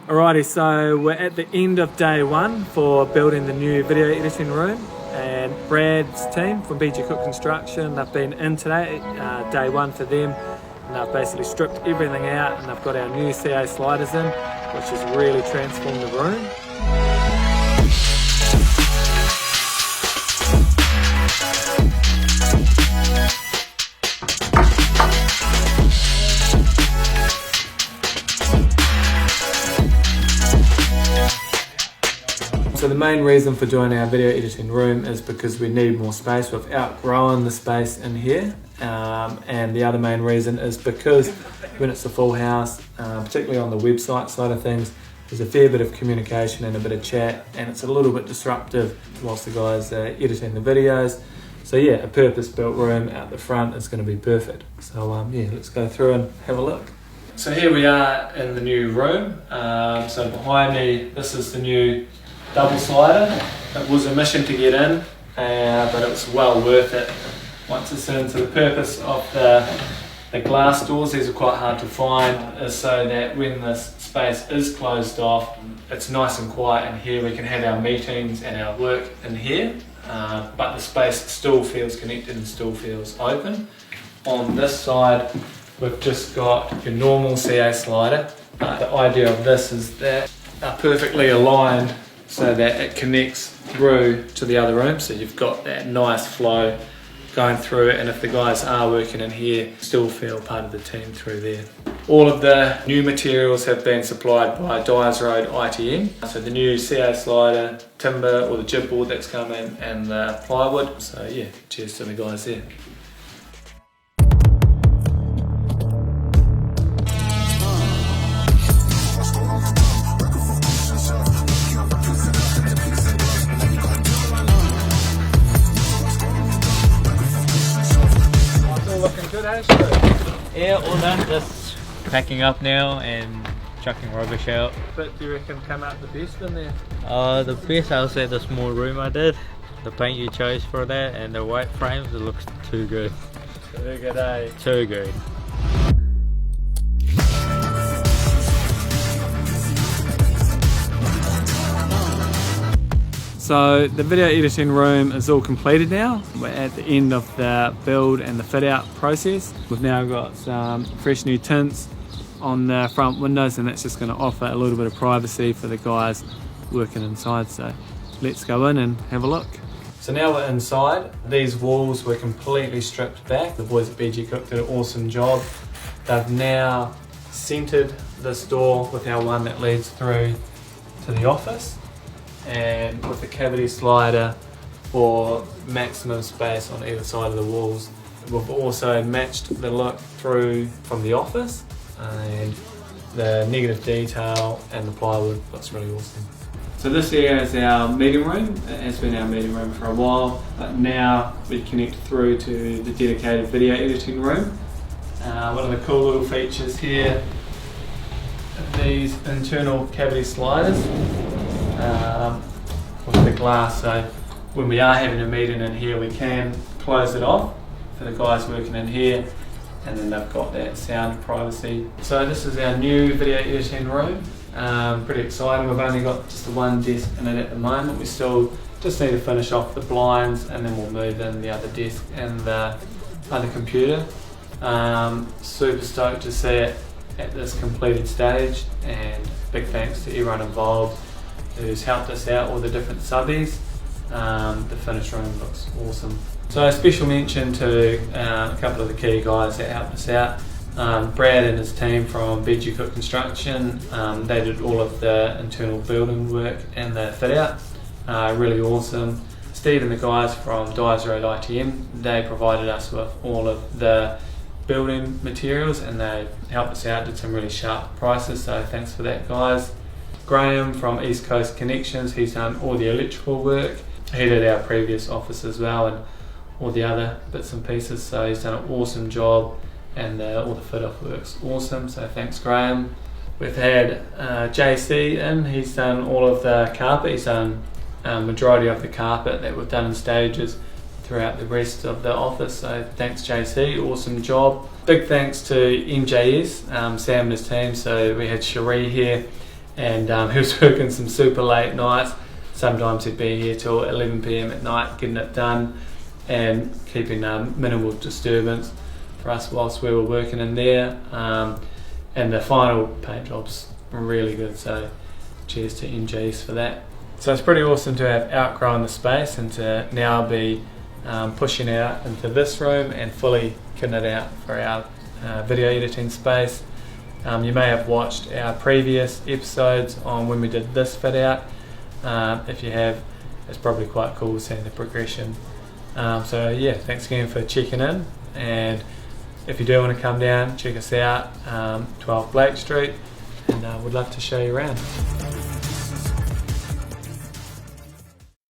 Alrighty, so we're at the end of day one for building the new video editing room, and Brad's team from Cooke Construction, they've been in today, day one for them, and they've basically stripped everything out, and they've got our new CA sliders in, which has really transformed the room. So the main reason for doing our video editing room is because we need more space. We've outgrown the space in here, and the other main reason is because when it's a full house, particularly on the website side of things, there's a fair bit of communication and a bit of chat, and it's a little bit disruptive whilst the guys are editing the videos. So yeah, a purpose-built room out the front is going to be perfect. So yeah, let's go through and have a look. So here we are in the new room. So behind me, this is the new double slider. It was a mission to get in, but it was well worth it once it's in. So the purpose of the glass doors, these are quite hard to find, is so that when this space is closed off, it's nice and quiet in here. We can have our meetings and our work in here, but the space still feels connected and still feels open. On this side, we've just got your normal CA slider. The idea of this is that they're perfectly aligned so that it connects through to the other room, so you've got that nice flow going through it, and if the guys are working in here, still feel part of the team through there. All of the new materials have been supplied by Dyers ITM, so the new CA slider, timber or the jib board that's come in, and the plywood. So yeah, cheers to the guys there. Yeah, all done, just packing up now and chucking rubbish out. But do you reckon come out the best in there? The best, I'll say the small room I did. The paint you chose for that and the white frames, it looks too good. Too good, eh? Too good. So the video editing room is all completed now. We're at the end of the build and the fit out process. We've now got some fresh new tints on the front windows, and that's just going to offer a little bit of privacy for the guys working inside. So let's go in and have a look. So now we're inside. These walls were completely stripped back. The boys at Cooke did an awesome job. They've now centered this door with our one that leads through to the office, and with the cavity slider for maximum space on either side of the walls. We've also matched the look through from the office, and the negative detail and the plywood looks really awesome. So this area is our meeting room. It has been our meeting room for a while, but now we connect through to the dedicated video editing room. One of the cool little features here are these internal cavity sliders. With the glass, so when we are having a meeting in here, we can close it off for the guys working in here, and then they've got that sound privacy. So this is our new video editing room. Pretty exciting. We've only got just the one desk in it at the moment. We still just need to finish off the blinds, and then we'll move in the other desk and the other computer. Super stoked to see it at this completed stage, and big thanks to everyone involved who's helped us out, all the different subbies. The finished room looks awesome. So a special mention to a couple of the key guys that helped us out. Brad and his team from Cooke Construction, they did all of the internal building work and the fit out, really awesome. Steve and the guys from Dyers ITM, they provided us with all of the building materials, and they helped us out, did some really sharp prices, so thanks for that, guys. Graham from East Coast Connections, he's done all the electrical work. He did our previous office as well and all the other bits and pieces, so he's done an awesome job, and all the fit off works awesome, so thanks Graham. We've had JC in, he's done all of the carpet, he's done majority of the carpet that we've done in stages throughout the rest of the office, so thanks JC, awesome job. Big thanks to MJS, Sam and his team, so we had Cherie here, and he was working some super late nights. Sometimes he'd be here till 11 PM at night getting it done and keeping minimal disturbance for us whilst we were working in there. And the final paint job's really good, so cheers to NGs for that. So it's pretty awesome to have outgrown the space and to now be pushing out into this room and fully kitting it out for our video editing space. You may have watched our previous episodes on when we did this fit out. If you have, it's probably quite cool seeing the progression. So yeah, thanks again for checking in, and if you do want to come down, check us out, 12 Blake Street, and we'd love to show you around.